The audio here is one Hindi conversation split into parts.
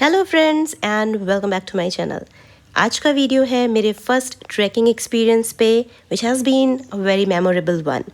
Hello friends and welcome back to my channel. आज का वीडियो है मेरे फर्स्ट ट्रैकिंग एक्सपीरियंस पे which has been a very memorable one.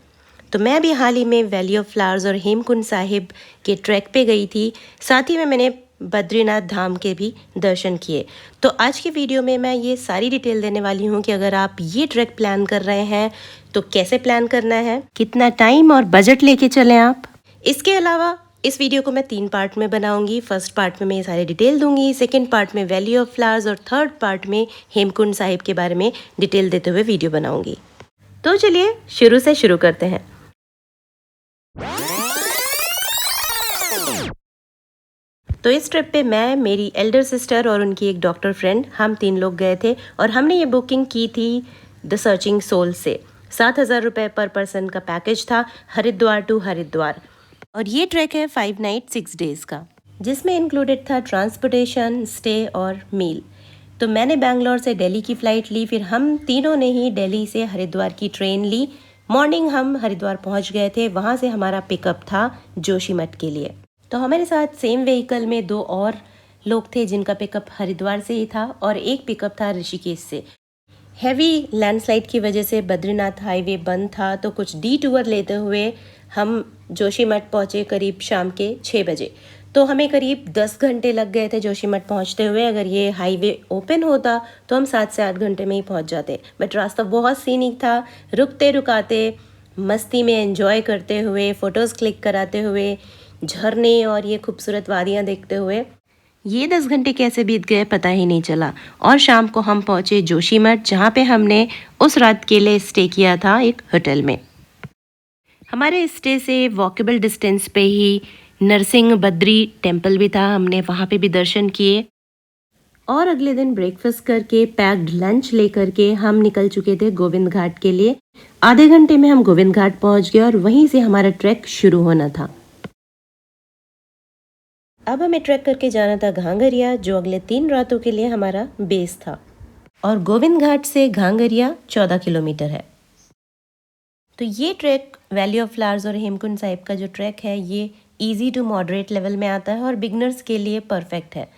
तो मैं अभी हाल ही में वैली ऑफ फ्लावर्स और हेमकुंड साहिब के ट्रैक पे गई थी। साथ ही में मैंने बद्रीनाथ धाम के भी दर्शन किए। तो आज की वीडियो में मैं ये सारी डिटेल देने वाली हूँ कि अगर आप ये ट्रैक प्लान कर रहे हैं तो कैसे प्लान करना है, कितना टाइम और बजट लेके चलें आप। इसके अलावा इस वीडियो को मैं 3 पार्ट में बनाऊंगी। फर्स्ट पार्ट में मैं ये सारे डिटेल दूंगी, सेकंड पार्ट में वैली ऑफ फ्लावर्स और थर्ड पार्ट में हेमकुंड साहिब के बारे में डिटेल देते हुए वीडियो बनाऊंगी। तो चलिए शुरू से शुरू करते हैं। तो इस ट्रिप पे मैं, मेरी एल्डर सिस्टर और उनकी एक डॉक्टर फ्रेंड, हम 3 लोग गए थे और हमने ये बुकिंग की थी द सर्चिंग सोल से। 7,000 रुपये पर पर्सन का पैकेज था, हरिद्वार टू हरिद्वार। और ये ट्रैक है 5 नाइट 6 डेज़ का, जिसमें इंक्लूडेड था ट्रांसपोर्टेशन, स्टे और मील। तो मैंने बैंगलोर से दिल्ली की फ़्लाइट ली, फिर हम तीनों ने ही दिल्ली से हरिद्वार की ट्रेन ली। मॉर्निंग हम हरिद्वार पहुंच गए थे, वहां से हमारा पिकअप था जोशीमठ के लिए। तो हमारे साथ सेम व्हीकल में 2 और लोग थे जिनका पिकअप हरिद्वार से ही था और एक पिकअप था ऋषिकेश से। हैवी लैंडस्लाइड की वजह से बद्रीनाथ हाईवे बंद था, तो कुछ डीटूर लेते हुए हम जोशीमठ पहुँचे करीब शाम के 6 बजे। तो हमें करीब 10 घंटे लग गए थे जोशीमठ पहुँचते हुए। अगर ये हाईवे ओपन होता तो हम 7 से 8 घंटे में ही पहुँच जाते, बट रास्ता बहुत सीनिक था। रुकते रुकाते, मस्ती में एंजॉय करते हुए, फ़ोटोज़ क्लिक कराते हुए, झरने और ये खूबसूरत वादियाँ देखते हुए ये 10 घंटे कैसे बीत गए पता ही नहीं चला। और शाम को हम पहुँचे जोशीमठ, जहाँ पे हमने उस रात के लिए स्टे किया था एक होटल में। हमारे स्टे से वॉकेबल डिस्टेंस पे ही नरसिंह बद्री टेम्पल भी था, हमने वहाँ पे भी दर्शन किए। और अगले दिन ब्रेकफास्ट करके, पैक्ड लंच लेकर के हम निकल चुके थे गोविंद घाट के लिए। आधे घंटे में हम गोविंद घाट पहुँच गए और वहीं से हमारा ट्रैक शुरू होना था। अब हमें ट्रैक करके जाना था घांगरिया, जो अगले 3 रातों के लिए हमारा बेस था। और गोविंद घाट से घांगरिया 14 किलोमीटर है। तो ये ट्रैक वैली ऑफ फ्लावर्स और हेमकुंड साहिब का जो ट्रैक है ये इजी टू मॉडरेट लेवल में आता है और बिगनर्स के लिए परफेक्ट है।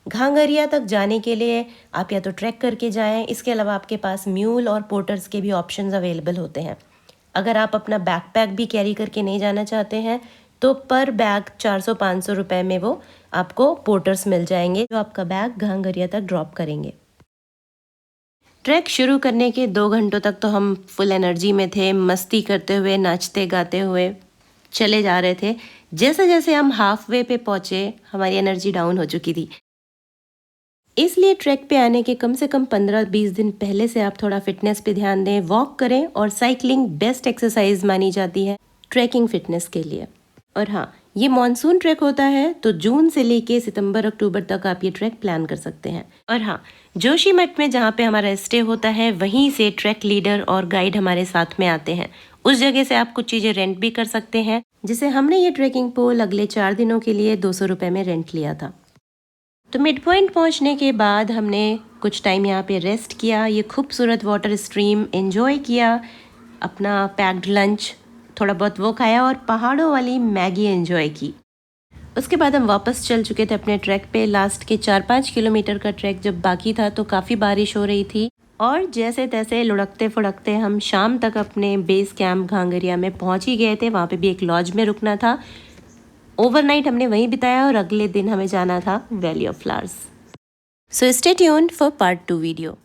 घांगरिया तक जाने के लिए आप या तो ट्रैक करके जाएं, इसके अलावा आपके पास म्यूल और पोर्टर्स के भी ऑप्शंस अवेलेबल होते हैं। अगर आप अपना बैकपैक भी कैरी करके नहीं जाना चाहते हैं तो पर बैग 400-500 रुपये में वो आपको पोर्टर्स मिल जाएंगे जो आपका बैग घांगरिया तक ड्रॉप करेंगे। ट्रैक शुरू करने के 2 घंटों तक तो हम फुल एनर्जी में थे, मस्ती करते हुए, नाचते गाते हुए चले जा रहे थे। जैसे जैसे हम हाफ वे पे पहुँचे हमारी एनर्जी डाउन हो चुकी थी। इसलिए ट्रैक पे आने के कम से कम 15-20 दिन पहले से आप थोड़ा फिटनेस पे ध्यान दें, वॉक करें। और साइकिलिंग बेस्ट एक्सरसाइज मानी जाती है ट्रैकिंग फिटनेस के लिए। और हाँ, ये मॉनसून ट्रैक होता है तो जून से लेके सितंबर-अक्टूबर तक आप ये ट्रैक प्लान कर सकते हैं। और हाँ, जोशीमठ में जहाँ पे हमारा स्टे होता है वहीं से ट्रैक लीडर और गाइड हमारे साथ में आते हैं। उस जगह से आप कुछ चीज़ें रेंट भी कर सकते हैं। जैसे हमने ये ट्रैकिंग पोल अगले 4 दिनों के लिए 200 रुपये में रेंट लिया था। तो मिड पॉइंट पहुँचने के बाद हमने कुछ टाइम यहाँ पे रेस्ट किया, ये खूबसूरत वाटर स्ट्रीम एंजॉय किया, अपना पैक्ड लंच थोड़ा बहुत वो खाया और पहाड़ों वाली मैगी एंजॉय की। उसके बाद हम वापस चल चुके थे अपने ट्रैक पे। लास्ट के 4-5 किलोमीटर का ट्रैक जब बाकी था तो काफ़ी बारिश हो रही थी और जैसे तैसे लुढ़कते फुढ़कते हम शाम तक अपने बेस कैंप घांगरिया में पहुंच ही गए थे। वहाँ पे भी एक लॉज में रुकना था। ओवरनाइट हमने वहीं बिताया और अगले दिन हमें जाना था valley of flowers. So stay tuned for part 2 video.